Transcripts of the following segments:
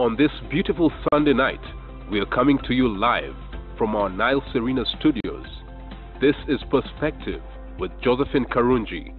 On this beautiful Sunday night, we are coming to you live from our Nile Serena studios. This is Perspective with Josephine Karunji.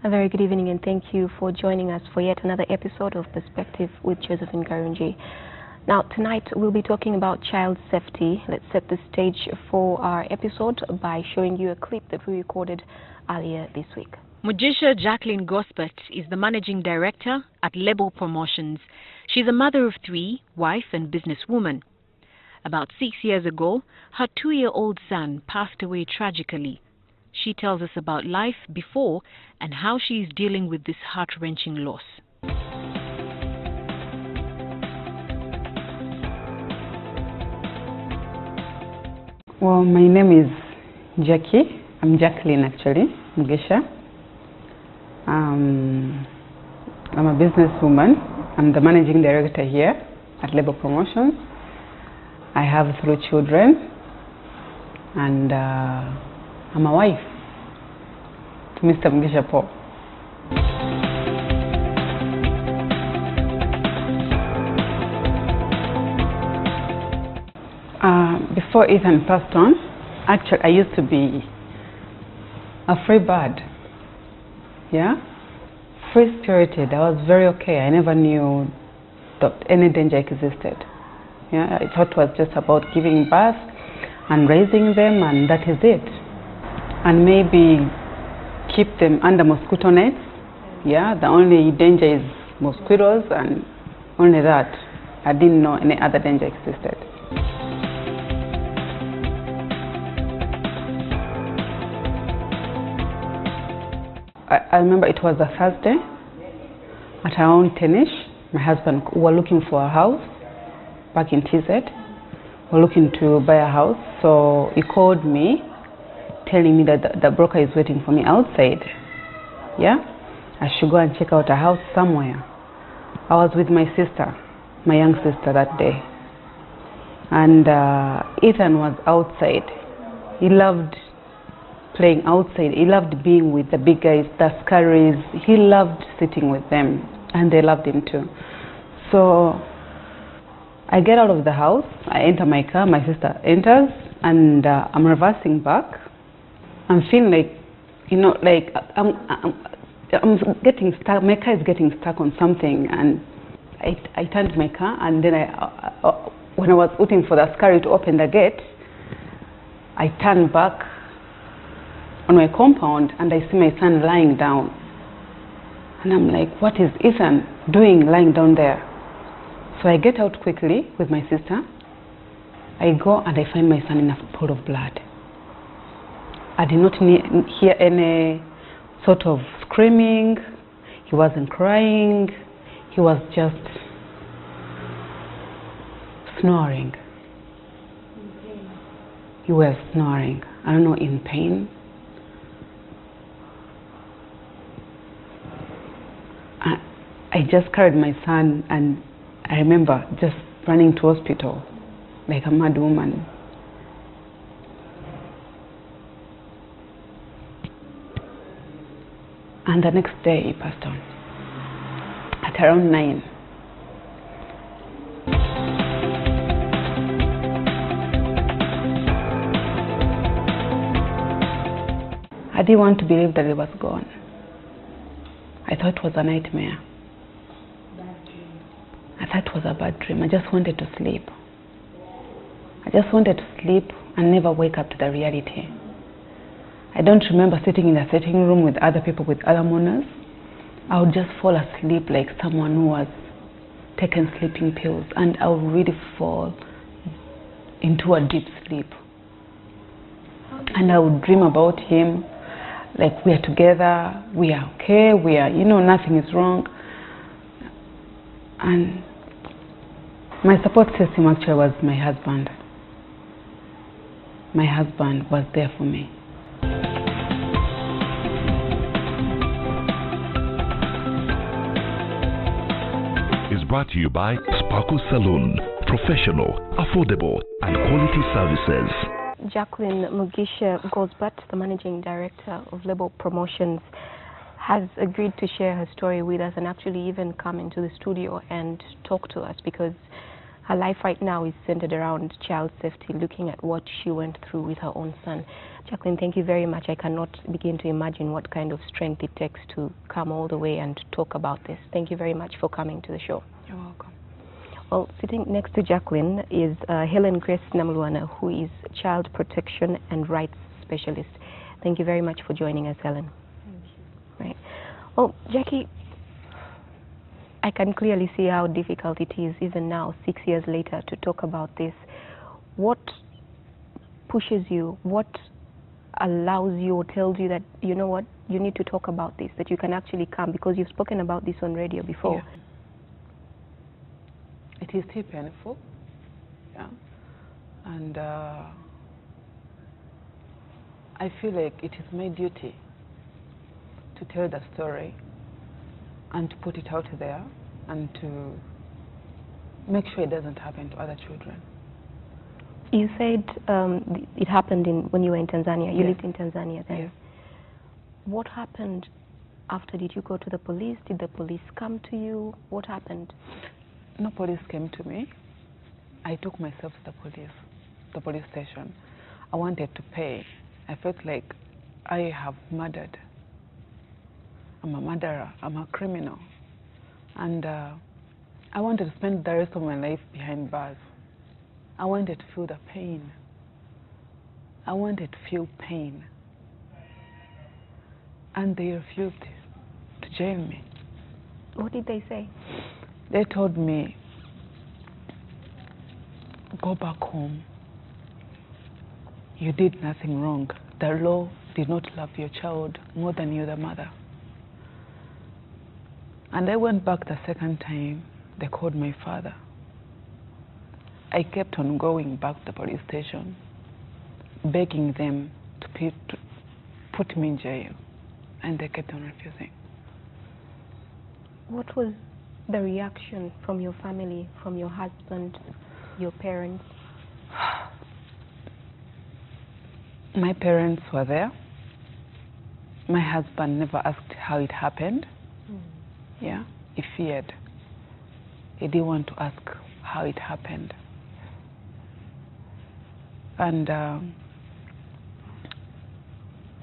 A very good evening, and thank you for joining us for yet another episode of Perspective with Josephine Karunji. Now, tonight we'll be talking about child safety. Let's set the stage for our episode by showing you a clip that we recorded earlier this week. Mugisha Jacqueline Gospert is the managing director at Label Promotions. She's a mother of 3, wife and businesswoman. About 6 years ago, her 2-year-old son passed away tragically. She tells us about life before and how she is dealing with this heart-wrenching loss. Well, my name is Jackie. I'm Jacqueline, actually, Mugisha. I'm a businesswoman. I'm the managing director here at Label Promotions. I have 3 children, and I'm a wife to Mr. Mugisha Paul. Before Ethan passed on, actually I used to be a free bird. Yeah? Free-spirited. I was very okay. I never knew that any danger existed. Yeah? I thought it was just about giving birth and raising them, and that is it. And maybe keep them under mosquito nets. Yeah, the only danger is mosquitoes, and only that. I didn't know any other danger existed. I remember it was a Thursday at around 10ish. My husband, we were looking for a house back in TZ. We were looking to buy a house, so he called me telling me that the broker is waiting for me outside. Yeah, I should go and check out a house somewhere. I was with my sister, my young sister, that day, and Ethan was outside. He loved playing outside. He loved being with the big guys, the scurries. He loved sitting with them, and they loved him too. So I get out of the house, I enter my car, my sister enters, and I'm reversing back. I'm feeling like, you know, like I'm getting stuck. My car is getting stuck on something, and I turned my car, and then when I was waiting for the scurry to open the gate, I turned back on my compound, and I see my son lying down. And I'm like, what is Ethan doing lying down there? So I get out quickly with my sister. I go and I find my son in a pool of blood. I did not hear any sort of screaming. He wasn't crying. He was just snoring. He was snoring. I don't know, in pain. I just carried my son, and I remember just running to hospital like a mad woman. And the next day he passed on at around 9. I didn't want to believe that he was gone. I thought it was a nightmare. I thought it was a bad dream. I just wanted to sleep. I just wanted to sleep and never wake up to the reality. I don't remember sitting in a sitting room with other people with other mourners. I would just fall asleep like someone who was taken sleeping pills, and I would really fall into a deep sleep. And I would dream about him, like we are together, we are okay, we are, you know, nothing is wrong. And my support system actually was my husband. My husband was there for me. brought to you by Sparkle Saloon. Professional, affordable, and quality services. Jacqueline Mugisha Gosbert, the Managing Director of Label Promotions, has agreed to share her story with us and actually even come into the studio and talk to us, because her life right now is centered around child safety, looking at what she went through with her own son. Jacqueline, thank you very much. I cannot begin to imagine what kind of strength it takes to come all the way and talk about this. Thank you very much for coming to the show. You're welcome. Well, sitting next to Jacqueline is Helen Grace Namluana, who is Child Protection and Rights Specialist. Thank you very much for joining us, Helen. Thank you. Right. Well, Jackie, I can clearly see how difficult it is, even now, 6 years later, to talk about this. What pushes you? What allows you or tells you that, you know what, you need to talk about this, that you can actually come, because you've spoken about this on radio before? Yeah. It is still painful, yeah, and I feel like it is my duty to tell the story and to put it out there and to make sure it doesn't happen to other children. You said it happened when you were in Tanzania. You Yes. lived in Tanzania then. Yes. What happened after? Did you go to the police? Did the police come to you? What happened? No police came to me. I took myself to the police station. I wanted to pay. I felt like I have murdered. I'm a murderer. I'm a criminal. And I wanted to spend the rest of my life behind bars. I wanted to feel the pain. I wanted to feel pain. And they refused to jail me. What did they say? They told me, go back home. You did nothing wrong. The law did not love your child more than you, the mother. And I went back the second time. They called my father. I kept on going back to the police station, begging them to put me in jail, and they kept on refusing. What was the reaction from your family, from your husband, your parents? My parents were there. My husband never asked how it happened. Yeah, he feared. He didn't want to ask how it happened. And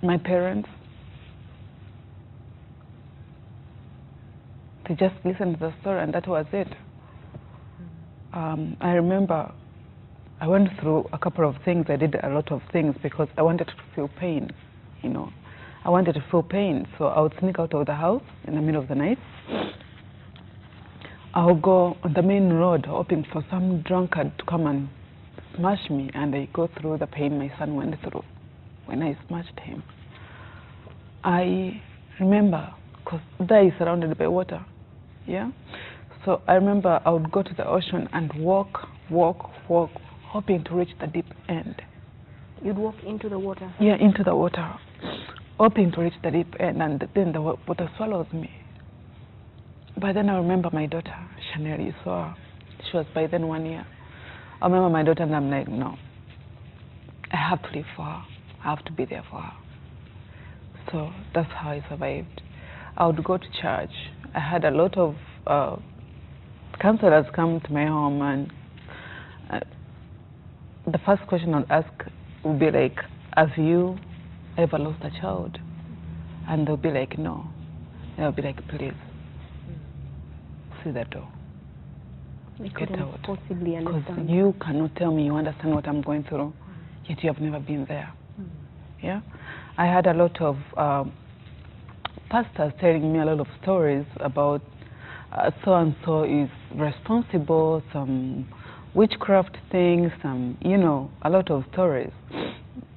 my parents, they just listened to the story, and that was it. I remember I went through a couple of things. I did a lot of things because I wanted to feel pain, you know. I wanted to feel pain, so I would sneak out of the house in the middle of the night. I would go on the main road hoping for some drunkard to come and smash me, and I go through the pain my son went through when I smashed him. I remember, because there is surrounded by water, yeah? So I remember I would go to the ocean and walk, hoping to reach the deep end. You'd walk into the water? Yeah, into the water, hoping to reach the deep end, and then the water swallows me. By then I remember my daughter, Chanel, you saw her. She was by then 1 year. I remember my daughter, and I'm like, no, I have to live for her. I have to be there for her. So that's how I survived. I would go to church. I had a lot of counselors come to my home, and the first question I'd ask would be like, have you ever lost a child? And they'll be like, no. And I'll be like, please, see the door. They Get couldn't out. possibly Because understand. you cannot tell me you understand what I'm going through, yet you have never been there. Yeah? I had a lot of pastors telling me a lot of stories about so-and-so is responsible, some witchcraft things, some, you know, a lot of stories.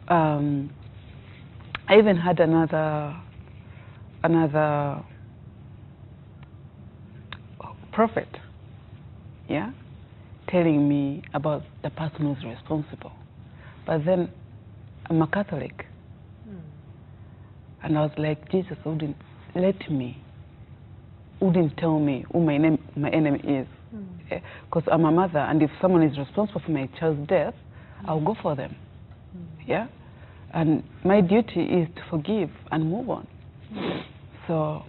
I even had another prophet, yeah, telling me about the person who's responsible. But then I'm a Catholic. And I was like, Jesus wouldn't let me, wouldn't tell me who my enemy is. Because I'm a mother, and if someone is responsible for my child's death, I'll go for them. Yeah? And my duty is to forgive and move on. So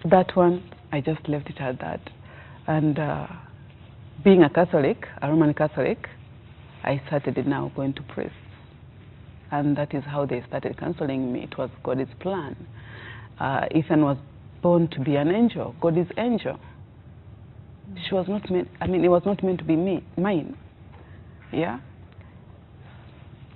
that one, I just left it at that. And being a Catholic, a Roman Catholic, I started now going to priests. And that is how they started counseling me. It was God's plan. Ethan was born to be an angel, God's angel. She was not meant, I mean, it was not meant to be mine. Yeah?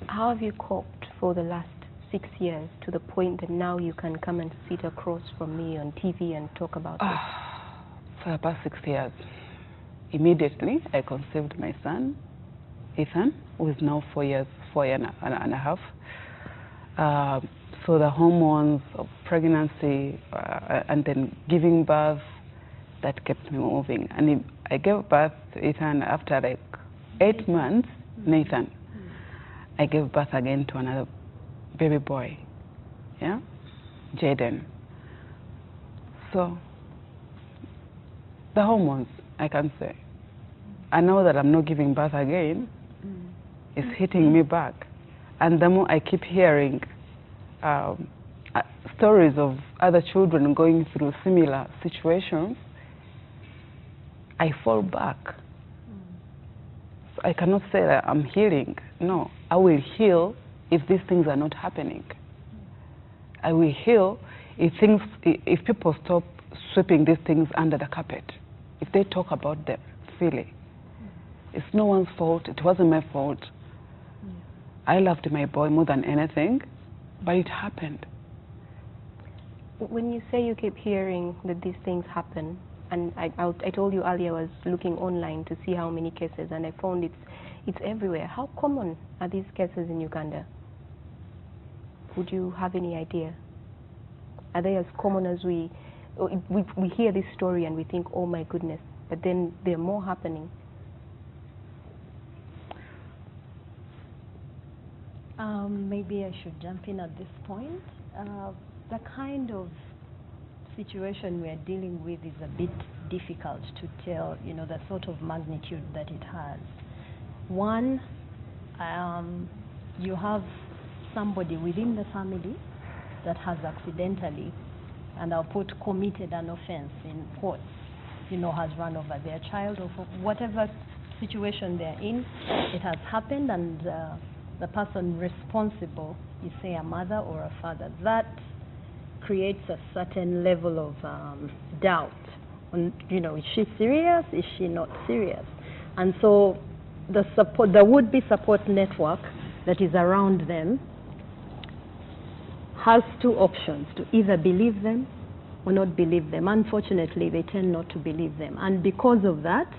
How have you coped for the last 6 years to the point that now you can come and sit across from me on TV and talk about it? For the past 6 years, immediately I conceived my son, Ethan, who is now 4 years and a half. So the hormones of pregnancy and then giving birth, that kept me moving. And I gave birth to Ethan after like 8 months, Nathan. I gave birth again to another baby boy, yeah, Jaden. So the hormones, I can say. And now that I'm not giving birth again, it's hitting me back. And the more I keep hearing stories of other children going through similar situations, I fall back. So I cannot say that I'm healing. No, I will heal if these things are not happening. I will heal if people stop sweeping these things under the carpet, if they talk about them freely. It's no one's fault. It wasn't my fault. I loved my boy more than anything, but it happened. When you say you keep hearing that these things happen, and I told you earlier I was looking online to see how many cases, and I found it's everywhere. How common are these cases in Uganda? Would you have any idea? Are they as common as we hear this story and we think, oh my goodness, but then there are more happening? Maybe I should jump in at this point. The kind of situation we are dealing with is a bit difficult to tell, the sort of magnitude that it has. One, you have somebody within the family that has accidentally, and I'll put committed an offense in quotes, has run over their child, or for whatever situation they're in, it has happened, and the person responsible is, say, a mother or a father. That creates a certain level of doubt on, is she serious? Is she not serious? And so the would-be support network that is around them has two options: to either believe them or not believe them. Unfortunately, they tend not to believe them. And because of that,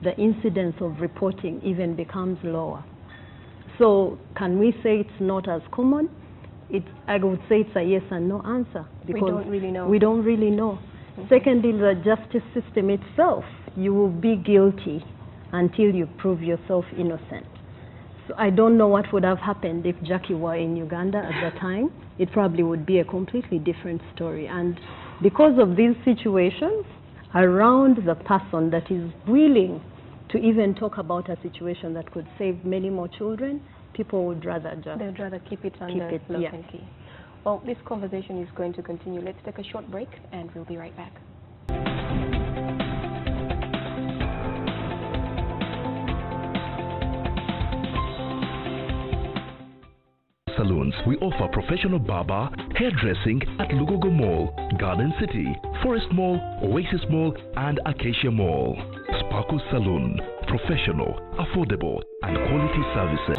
the incidence of reporting even becomes lower. So can we say it's not as common? I would say it's a yes and no answer. Because we don't really know. We don't really know. Secondly, the justice system itself, you will be guilty until you prove yourself innocent. So I don't know what would have happened if Jackie were in Uganda at the time. It probably would be a completely different story. And because of these situations, around the person that is willing to even talk about a situation that could save many more children, people would rather just... They'd rather keep it under lock and key. Well, this conversation is going to continue. Let's take a short break and we'll be right back. Salons, we offer professional barber, hairdressing at Lugogo Mall, Garden City, Forest Mall, Oasis Mall, and Acacia Mall. Sparkle Saloon, professional, affordable, and quality services.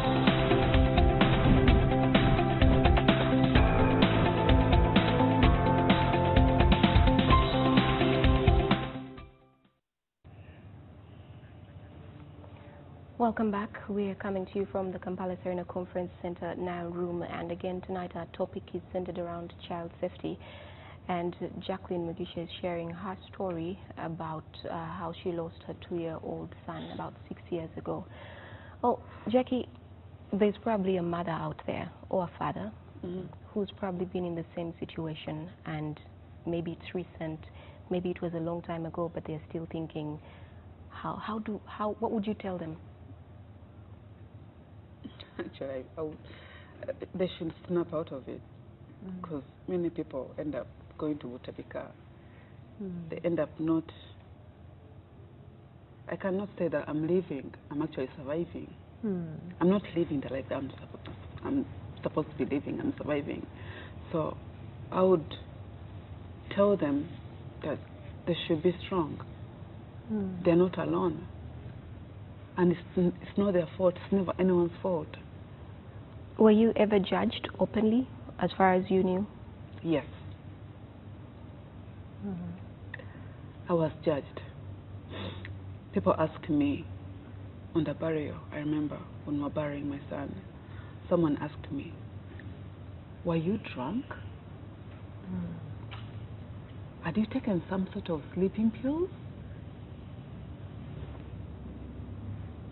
Welcome back. We are coming to you from the Kampala Serena Conference Center Nile Room, and again tonight our topic is centered around child safety. And Jacqueline Mugisha is sharing her story about how she lost her 2-year-old son about 6 years ago. Oh, Jackie, there's probably a mother out there or a father who's probably been in the same situation, and maybe it's recent, maybe it was a long time ago, but they're still thinking, what would you tell them? Actually, they should snap out of it, because many people end up going to Butabika. They end up not. I cannot say that I'm living. I'm actually surviving. I'm not living the life that I'm supposed to be living. I'm surviving. So I would tell them that they should be strong. They're not alone. And it's not their fault. It's never anyone's fault. Were you ever judged openly, as far as you knew? Yes. I was judged. People asked me on the burial, I remember when we were burying my son, someone asked me, were you drunk? Had you taken some sort of sleeping pills?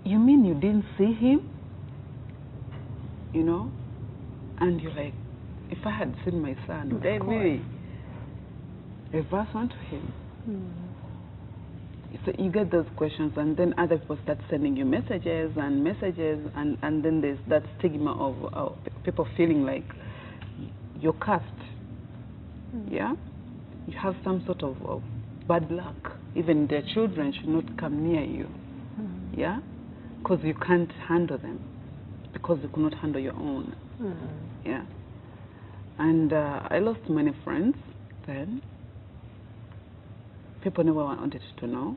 You mean you didn't see him? You know? And you're like, if I had seen my son, would I really reverse onto him? So you get those questions, and then other people start sending you messages, and then there's that stigma of people feeling like you're cursed. Yeah? You have some sort of bad luck. Even their children should not come near you. Yeah? Because you can't handle them. Because you cannot handle your own. Yeah? And I lost many friends then. People never wanted to know.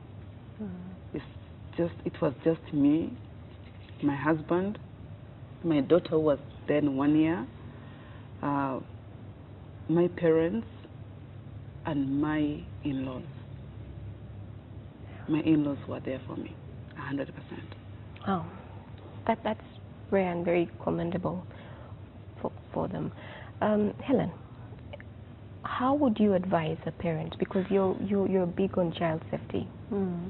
It was just me, my husband, my daughter was then 1 year, my parents, and my in-laws. My in-laws were there for me, 100%. Oh, that's rare and very commendable for them. Helen, how would you advise a parent? Because you're big on child safety.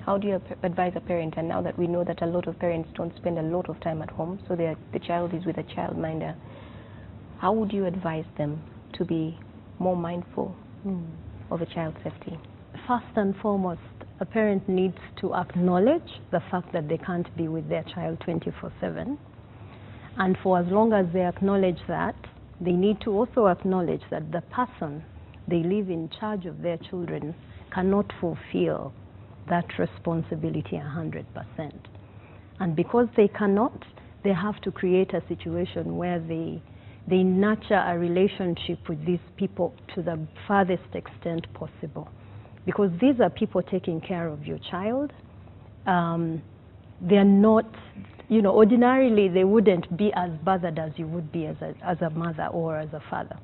How do you advise a parent? And now that we know that a lot of parents don't spend a lot of time at home, so the child is with a childminder, how would you advise them to be more mindful of a child's safety? First and foremost, a parent needs to acknowledge the fact that they can't be with their child 24/7. And for as long as they acknowledge that, they need to also acknowledge that the person they leave in charge of their children cannot fulfill that responsibility 100%. And because they cannot, they have to create a situation where they nurture a relationship with these people to the farthest extent possible. Because these are people taking care of your child. They're not, ordinarily they wouldn't be as bothered as you would be as a mother or as a father.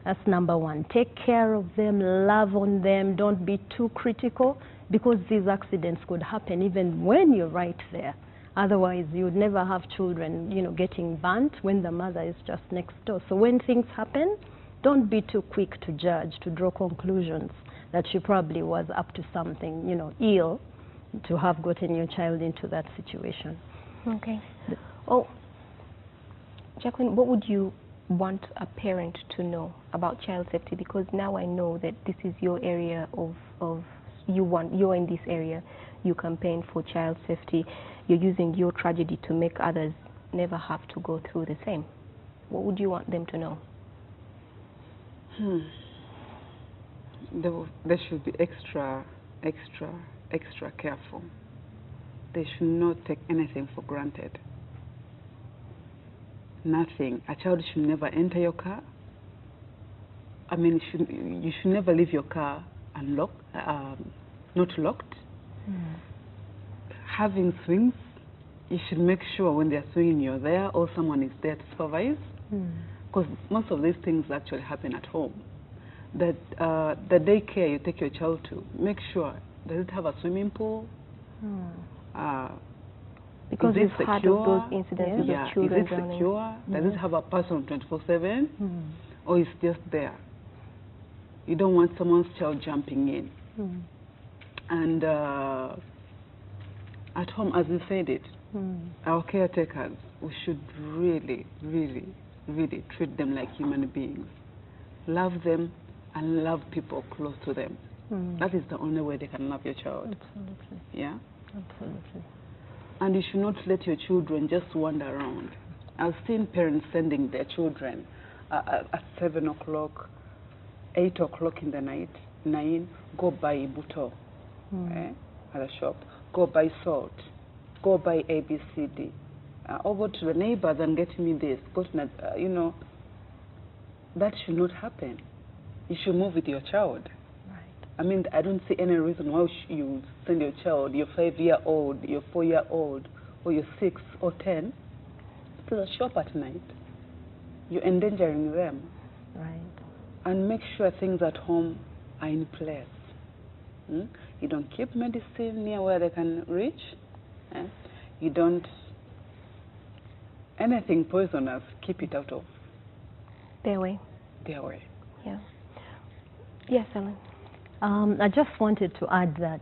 That's number one. Take care of them, love on them, don't be too critical, because these accidents could happen even when you're right there. Otherwise, you would never have children, getting burnt when the mother is just next door. So when things happen, don't be too quick to judge, to draw conclusions that she probably was up to something, ill to have gotten your child into that situation. Okay. Oh, Jacqueline, what would you want a parent to know about child safety? Because now I know that this is your area you're in this area, you campaign for child safety, you're using your tragedy to make others never have to go through the same. What would you want them to know? They should be extra careful. They should not take anything for granted. Nothing. A child should never enter your car. I mean, you should never leave your car unlocked, not locked. Having swings, you should make sure when they're swinging you're there or someone is there to supervise. Because most of these things actually happen at home. That the daycare you take your child to, make sure, does it have a swimming pool? Because we've heard of those incidents with children is it secure? Does it have a person 24/7? Or is just there? You don't want someone's child jumping in. And at home, as you said it, our caretakers, we should really, really, really treat them like human beings. Love them and love people close to them. That is the only way they can love your child. Absolutely. Yeah? Absolutely. And you should not let your children just wander around. I've seen parents sending their children at 7 o'clock, 8 o'clock in the night, 9, go buy buto at a shop, go buy salt, go buy ABCD, or go to the neighbors and get me this. Go to, you know, that should not happen. You should move with your child. I mean, I don't see any reason why you send your child, your 5-year-old, your 4-year-old, or your 6 or 10, to the shop at night. You're endangering them. Right. And make sure things at home are in place. You don't keep medicine near where they can reach. You don't, anything poisonous, keep it out of Their way. their way. Yeah. Yes, Ellen. I just wanted to add that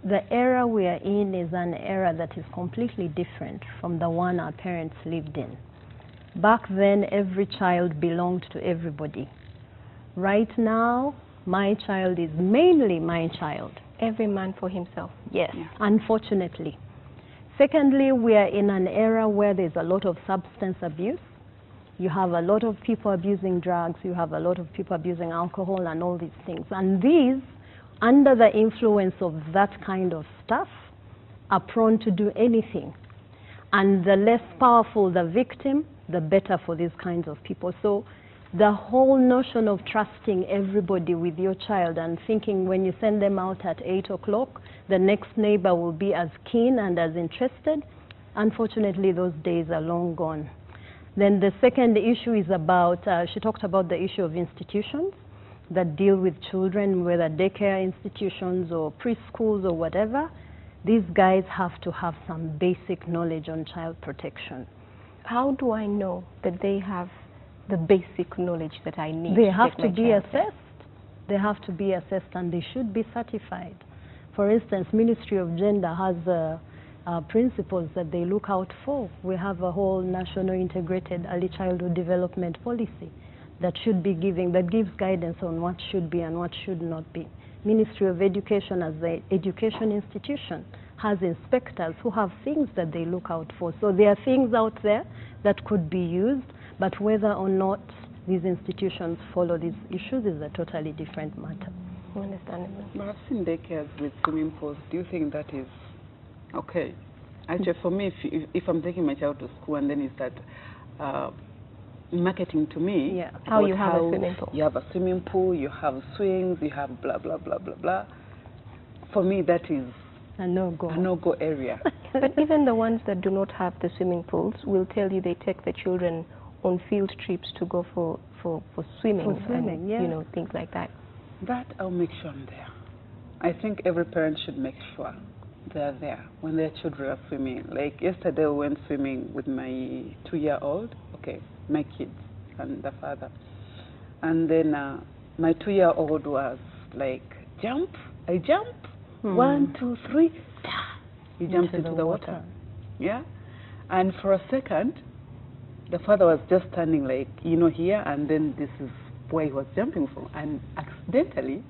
the era we are in is an era that is completely different from the one our parents lived in. Back then, every child belonged to everybody. Right now, my child is mainly my child. Every man for himself. Yes, unfortunately. Secondly, we are in an era where there's a lot of substance abuse. You have a lot of people abusing drugs, you have a lot of people abusing alcohol and all these things. And these, under the influence of that kind of stuff, are prone to do anything. And the less powerful the victim, the better for these kinds of people. So the whole notion of trusting everybody with your child and thinking when you send them out at 8 o'clock, the next neighbor will be as keen and as interested, unfortunately those days are long gone. Then the second issue is about, she talked about the issue of institutions that deal with children, whether daycare institutions or preschools or whatever. These guys have to have some basic knowledge on child protection. How do I know that they have the basic knowledge that I need? They have to get my be child assessed. They have to be assessed and they should be certified. For instance, Ministry of Gender has principles that they look out for. We have a whole national integrated early childhood development policy that should be giving, that gives guidance on what should be and what should not be. Ministry of Education as the education institution has inspectors who have things that they look out for. So there are things out there that could be used, but whether or not these institutions follow these issues is a totally different matter. Understandable. But I've seen daycares with swimming pools. Do you think that is okay? Actually, for me, if I'm taking my child to school and then you start marketing to me, how you have a swimming pool. You have a swimming pool, you have swings, you have blah, blah, blah, blah, blah. For me, that is a no-go. A no-go area. But even the ones that do not have the swimming pools will tell you they take the children on field trips to go for swimming. For swimming, and, yeah. you know, things like that. That I'll make sure I'm there. I think every parent should make sure they're there when their children are swimming. Like yesterday we went swimming with my 2-year-old, okay, my kids and the father. And then my 2-year-old was like, jump, I jump, 1, 2, 3, he jumps into the water. Yeah? And for a second, the father was just standing like, you know, here, and then this is where he was jumping from. And accidentally,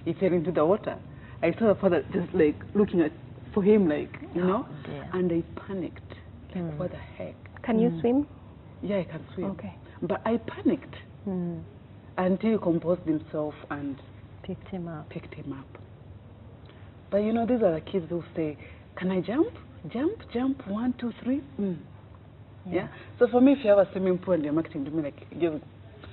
he fell into the water. I saw the father just like looking for him, like, you know, and I panicked. Like, what the heck? Can you swim? Yeah, I can swim. Okay. But I panicked until he composed himself and picked him up. But you know, these are the kids who say, can I jump? Jump, 1, 2, 3. Yeah. So for me, if you have a swimming pool and you're marketing to me like, your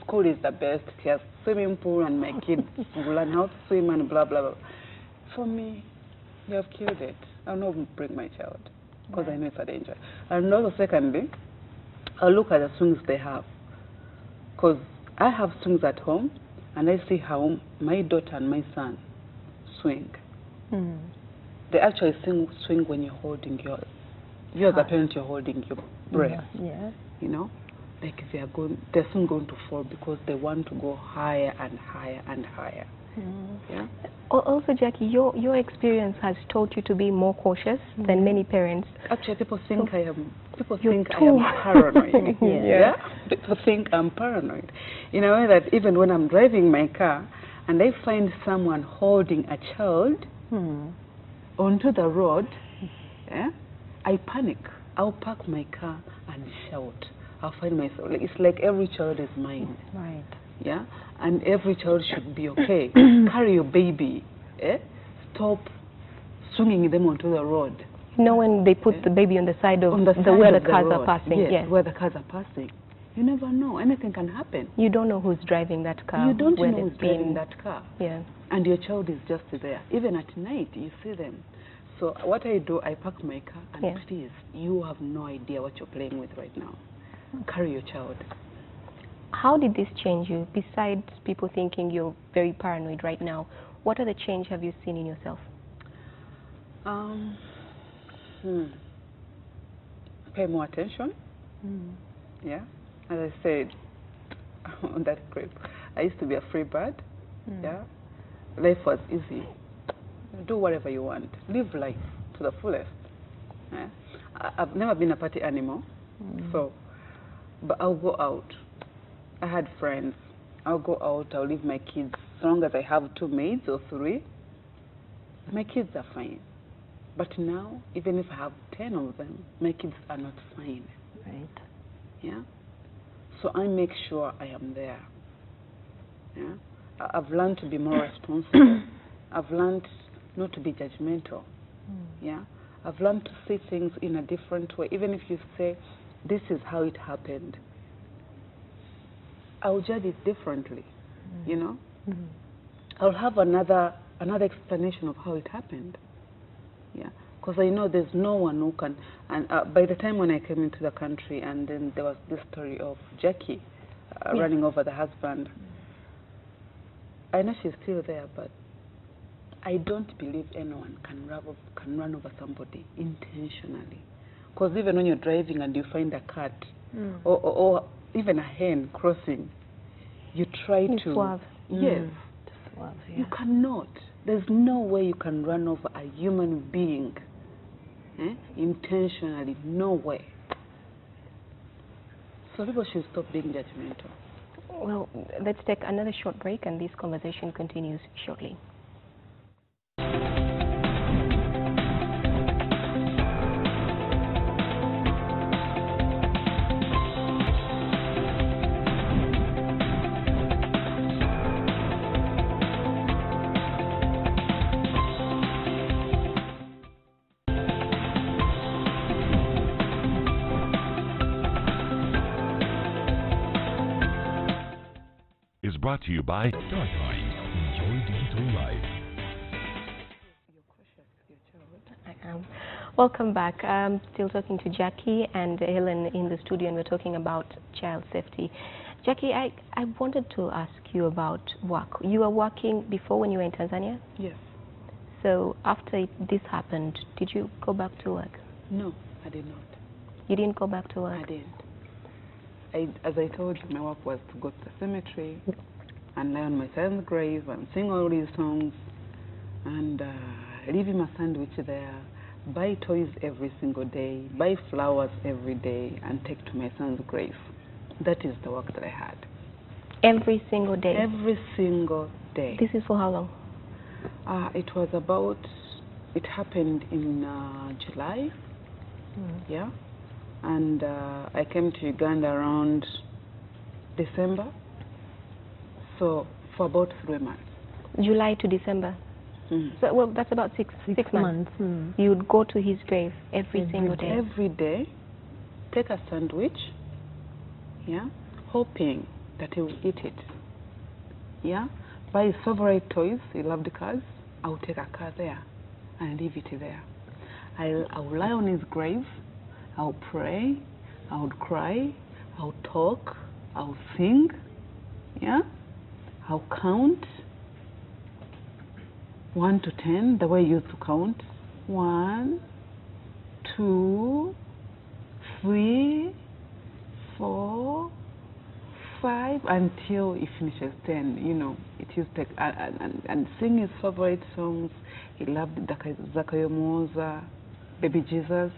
school is the best, he has swimming pool and my kids will learn how to swim and blah, blah, blah. For me, you have killed it. I'll not bring my child because I know it's a danger. And also, secondly, I'll look at the swings they have. Because I have swings at home and I see how my daughter and my son swing. They actually swing when you're holding you as a parent, you're holding your breath. You know, like they're soon going to fall because they want to go higher and higher and higher. Yeah. Also, Jackie, your experience has taught you to be more cautious than many parents. Actually, people think I am paranoid. People think I'm paranoid. In a way that even when I'm driving my car, and I find someone holding a child onto the road, I panic. I'll park my car and shout. I'll find myself. It's like every child is mine. Right. Yeah? And every child should be okay. Carry your baby. Stop swinging them onto the road. When they put the baby on the side of where the cars are passing. Yes, where the cars are passing. You never know. Anything can happen. You don't know who's driving that car. You don't know who's driving that car. Yeah. And your child is just there. Even at night, you see them. So what I do, I park my car, and please, you have no idea what you're playing with right now. Carry your child. How did this change you? Besides people thinking you're very paranoid right now, what other change have you seen in yourself? Pay more attention. Yeah. As I said on that trip, I used to be a free bird. Yeah. Life was easy. Do whatever you want. Live life to the fullest. Yeah? I've never been a party animal, but I'll go out. I had friends. I'll go out. I'll leave my kids. As long as I have 2 maids or 3, my kids are fine. But now, even if I have 10 of them, my kids are not fine. Right. Yeah. So I make sure I am there. Yeah. I've learned to be more responsible. I've learned not to be judgmental. Yeah. I've learned to see things in a different way. Even if you say, this is how it happened, I'll judge it differently. You know? I'll have another explanation of how it happened. Yeah. Because I know there's no one who can. And by the time when I came into the country, and then there was this story of Jackie running over the husband. I know she's still there, but I don't believe anyone can run over somebody intentionally. Because even when you're driving and you find a cat or even a hen crossing, you try to swerve. Yes. Swerve, yeah. You cannot. There's no way you can run over a human being intentionally. No way. So people should stop being judgmental. Well, let's take another short break, and this conversation continues shortly. Is brought to you by Darkline. Enjoy digital life. I am. Welcome back. I'm still talking to Jackie and Helen in the studio, and we're talking about child safety. Jackie, I wanted to ask you about work. You were working before when you were in Tanzania? Yes. So after this happened, did you go back to work? No, I did not. You didn't go back to work? I didn't. As I told you, my work was to go to the cemetery and lie on my son's grave and sing all these songs and leave him a sandwich there, buy toys every single day, buy flowers every day, and take to my son's grave. That is the work that I had. Every single day? Every single day. This is for how long? It happened in July, yeah. And I came to Uganda around December, so for about 3 months. July to December? So, well, that's about six months. You would go to his grave every single day? Every day, take a sandwich, yeah, hoping that he will eat it, yeah. Buy his favorite toys, he loved cars, I will take a car there and leave it there. I will lie on his grave, I'll pray, I would cry, I'll talk, I'll sing, yeah? I'll count 1 to 10, the way you used to count. 1, 2, 3, 4, 5, until he finishes 10. You know, it used to take, and sing his favorite songs. He loved Zakayo Moza, Baby Jesus.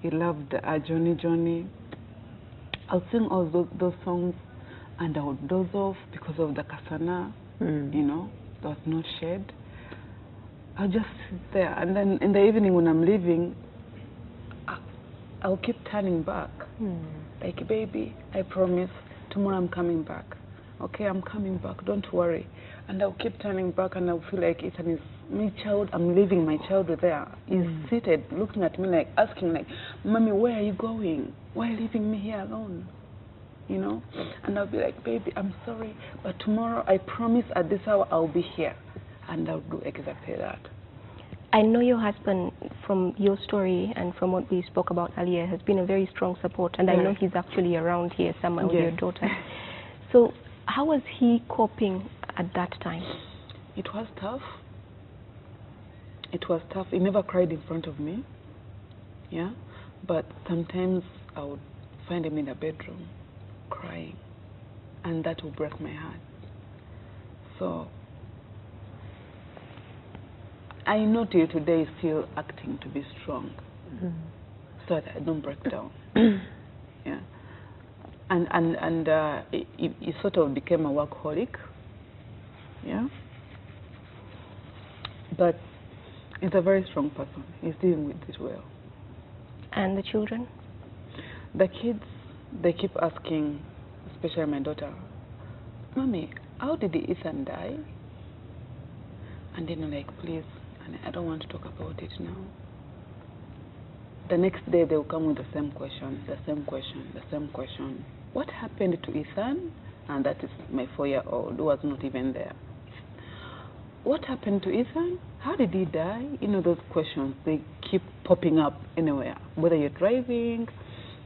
He loved Johnny Johnny. I'll sing all those songs, and I would doze off because of the kasana, you know. There was no shade. I'll just sit there, and then in the evening when I'm leaving, I'll keep turning back. Like, baby, I promise, tomorrow I'm coming back. Okay, I'm coming back, don't worry. And I'll keep turning back, and I'll feel like Ethan is my child. I'm leaving my child there. He's seated, looking at me, like, asking, like, Mommy, where are you going? Why are you leaving me here alone? You know? And I'll be like, baby, I'm sorry, but tomorrow, I promise at this hour, I'll be here. And I'll do exactly that. I know your husband, from your story and from what we spoke about earlier, has been a very strong support, and I know he's actually around here somewhere with your daughter. So how was he coping at that time? It was tough. It was tough. He never cried in front of me. Yeah? But sometimes I would find him in the bedroom crying, and that would break my heart. So I know till today he's still acting to be strong, so that I don't break down. Yeah, and he sort of became a workaholic. Yeah, but he's a very strong person. He's dealing with it well. And the children? The kids, they keep asking, especially my daughter, Mommy, how did Ethan die? And then I'm like, please, I don't want to talk about it now. The next day they'll come with the same question, the same question, the same question. What happened to Ethan? And that is my 4-year-old who was not even there. What happened to Ethan? How did he die? You know, those questions, they keep popping up anywhere. Whether you're driving,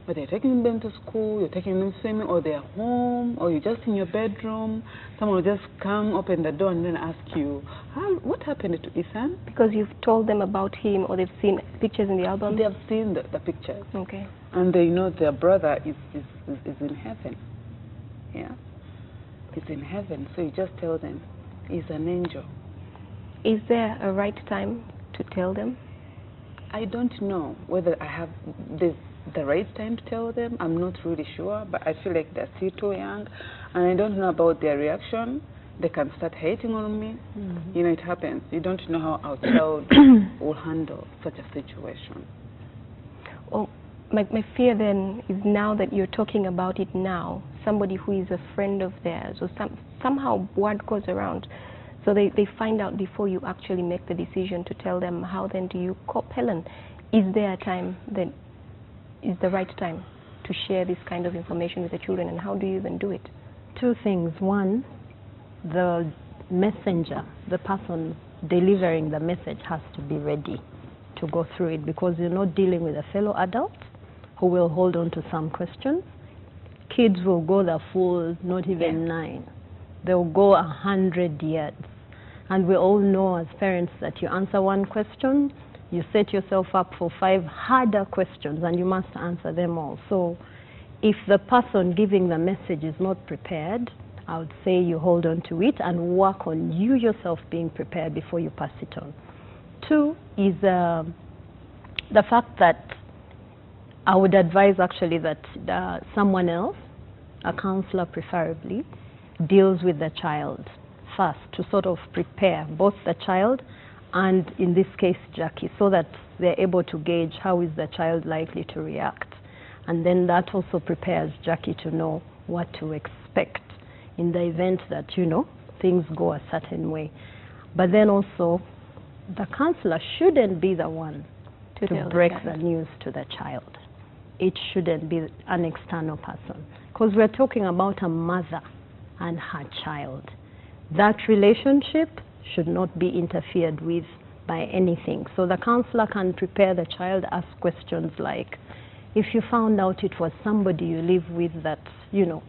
whether you're taking them to school, you're taking them swimming, or they're home, or you're just in your bedroom, someone will just come, open the door, and then ask you, what happened to Ethan? Because you've told them about him, or they've seen pictures in the album? They have seen the pictures. Okay. And they know their brother is in heaven. Yeah? He's in heaven, so you just tell them, he's an angel. Is there a right time to tell them? I don't know whether I have the right time to tell them. I'm not really sure, but I feel like they're still too young, and I don't know about their reaction. They can start hating on me. You know, it happens. You don't know how our child will handle such a situation. Well, my fear then is, now that you're talking about it now, somebody who is a friend of theirs, or somehow word goes around, so they find out before you actually make the decision to tell them. How then do you cope? Helen, is there a time that is the right time to share this kind of information with the children, and how do you even do it? Two things. One, the messenger, the person delivering the message, has to be ready to go through it, because you're not dealing with a fellow adult who will hold on to some questions. Kids will go the full, not even 9. They'll go 100 yards. And we all know as parents that you answer one question, you set yourself up for 5 harder questions, and you must answer them all. So if the person giving the message is not prepared, I would say you hold on to it and work on you yourself being prepared before you pass it on. 2 is the fact that I would advise actually that someone else, a counselor preferably, deals with the child first, to sort of prepare both the child and, in this case, Jackie, so that they're able to gauge how is the child likely to react. And then that also prepares Jackie to know what to expect in the event that, you know, things go a certain way. But then also, the counselor shouldn't be the one to break the news to the child. It shouldn't be an external person, because we're talking about a mother and her child. That relationship should not be interfered with by anything. So the counselor can prepare the child, ask questions like, if you found out it was somebody you live with that, you know,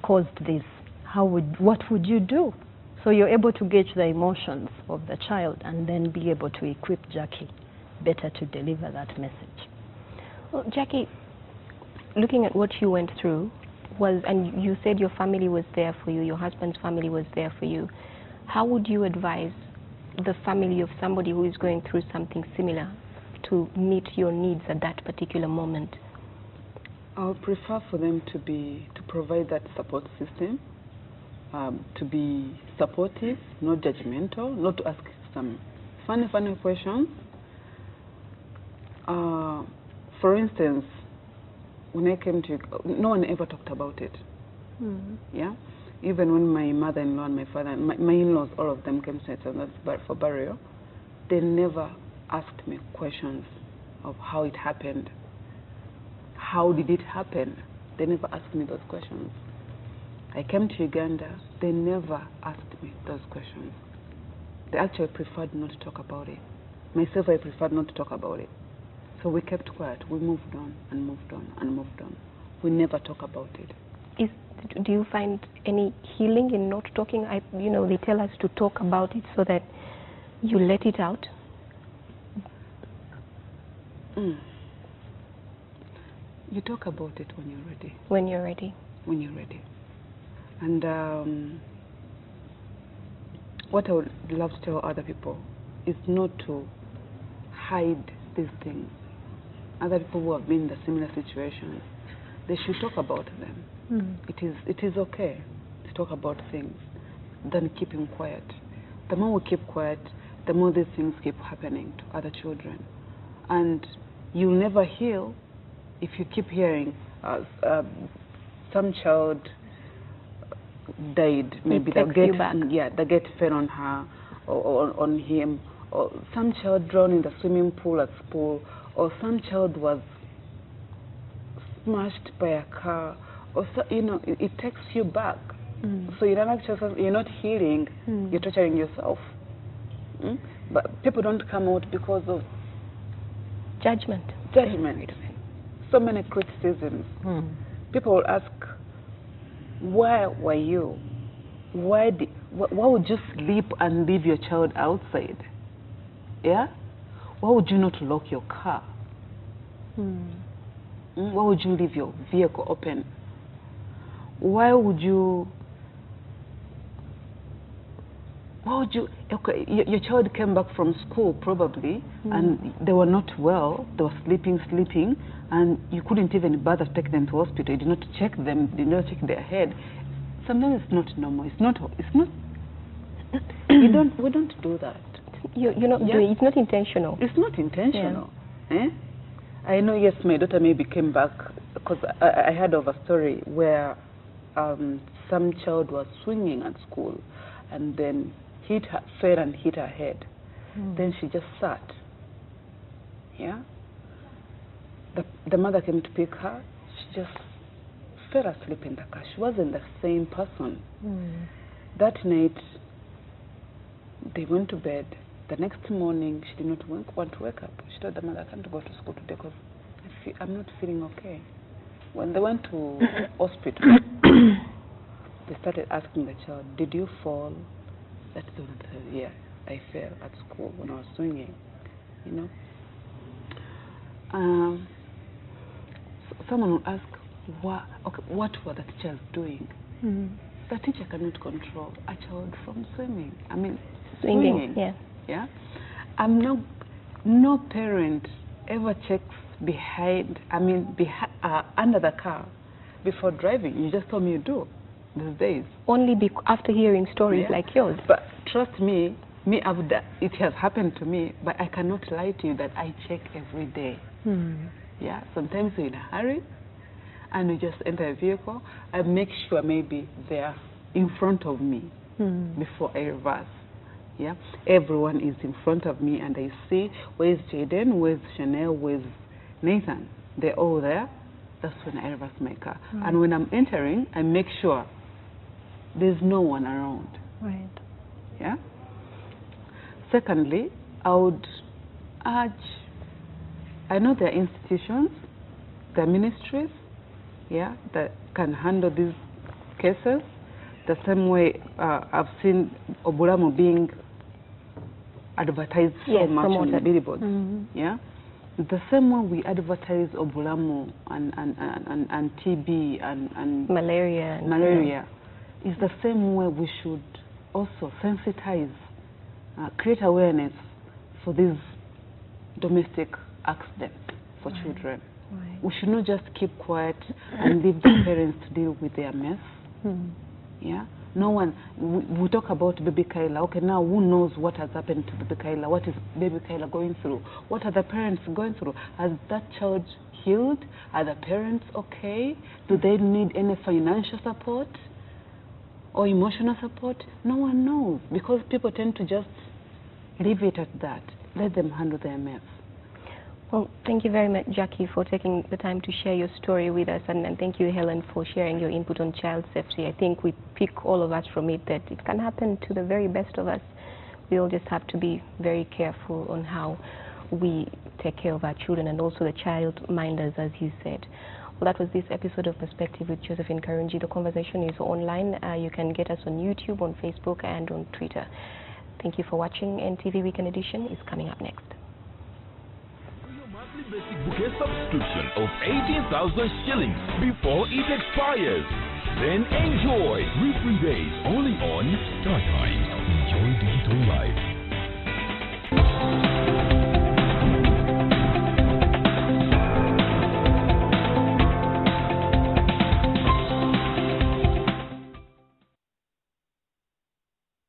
caused this, what would you do? So you're able to gauge the emotions of the child and then be able to equip Jackie better to deliver that message. Well, Jackie, looking at what you went through, and you said your family was there for you, your husband's family was there for you. How would you advise the family of somebody who is going through something similar to meet your needs at that particular moment? I would prefer for them to provide that support system, to be supportive, not judgmental, not to ask some funny questions. For instance, when I came to, no one ever talked about it. Yeah, even when my mother-in-law and my father, my in-laws, all of them came to us for burial, they never asked me questions of how it happened. How did it happen? They never asked me those questions. I came to Uganda, they never asked me those questions. They actually preferred not to talk about it. Myself, I preferred not to talk about it. So we kept quiet. We moved on and moved on and moved on. We never talk about it. Do you find any healing in not talking? You know, they tell us to talk about it so that you let it out. You talk about it when you're ready. When you're ready. When you're ready. And what I would love to tell other people is not to hide these things. Other people who have been in the similar situations, they should talk about them. It is okay to talk about things than keeping quiet. The more we keep quiet, the more these things keep happening to other children. And you'll never heal if you keep hearing some child died, maybe the gate fell on her or on him, or some child drowned in the swimming pool at school, or some child was smashed by a car, or so, you know, it takes you back. So you're not healing, you're torturing yourself. But people don't come out because of judgment. So many criticisms. People will ask, where were you? Why would you sleep and leave your child outside? Yeah? Why would you not lock your car? Why would you leave your vehicle open? Why would you, okay, your child came back from school probably, and they were not well, they were sleeping, and you couldn't even bother to take them to hospital. You did not check them, did not check their head. Sometimes it's not normal. It's not. We don't do that. You're not doing. It's not intentional. It's not intentional. Yeah. I know. Yes, my daughter maybe came back because I heard of a story where some child was swinging at school, and then fell and hit her head. Then she just sat. Yeah. The mother came to pick her. She just fell asleep in the car. She wasn't the same person. That night, they went to bed. The next morning, she did not want to wake up. She told the mother, I can't go to school today because I'm not feeling okay. When they went to hospital, they started asking the child, did you fall? That's the one that said, yeah, I fell at school when I was swinging, you know. Someone will ask, what were the teachers doing? The teacher cannot control a child from swimming. I mean, swinging. Yeah. No parent ever checks under the car before driving. You just told me you do these days. Only after hearing stories like yours. But trust me, it has happened to me, but I cannot lie to you that I check every day. Yeah, sometimes you're in a hurry, and you just enter a vehicle. I make sure maybe they're in front of me before I reverse. Yeah, everyone is in front of me, and I see where's Jaden, where's Chanel, where's Nathan. They're all there. That's when I reverse my car. And when I'm entering, I make sure there's no one around. Right. Yeah. Secondly, I would urge. I know there are institutions, there are ministries, that can handle these cases. The same way I've seen Obulamu being advertised so much on the billboards. Yeah, the same way we advertise Obulamu and TB and malaria is the same way we should also sensitize, create awareness for these domestic accidents for children. We should not just keep quiet and leave the parents to deal with their mess. Yeah, No one, we talk about baby Kyla. Okay, now who knows what has happened to baby Kyla? What is baby Kyla going through? What are the parents going through? Has that child healed? Are the parents okay? Do they need any financial support or emotional support? No one knows, because people tend to just leave it at that. Let them handle their mess. Well, thank you very much, Jackie, for taking the time to share your story with us, and thank you, Helen, for sharing your input on child safety. I think we pick all of us from it that it can happen to the very best of us. We all just have to be very careful on how we take care of our children, and also the child minders, as you said. Well, that was this episode of Perspective with Josephine Karunji. The conversation is online. You can get us on YouTube, on Facebook, and on Twitter. Thank you for watching. NTV Weekend Edition is coming up next. Monthly basic bouquet subscription of 18,000 shillings before it expires. Then enjoy 3 free days only on StarTimes. Enjoy digital life.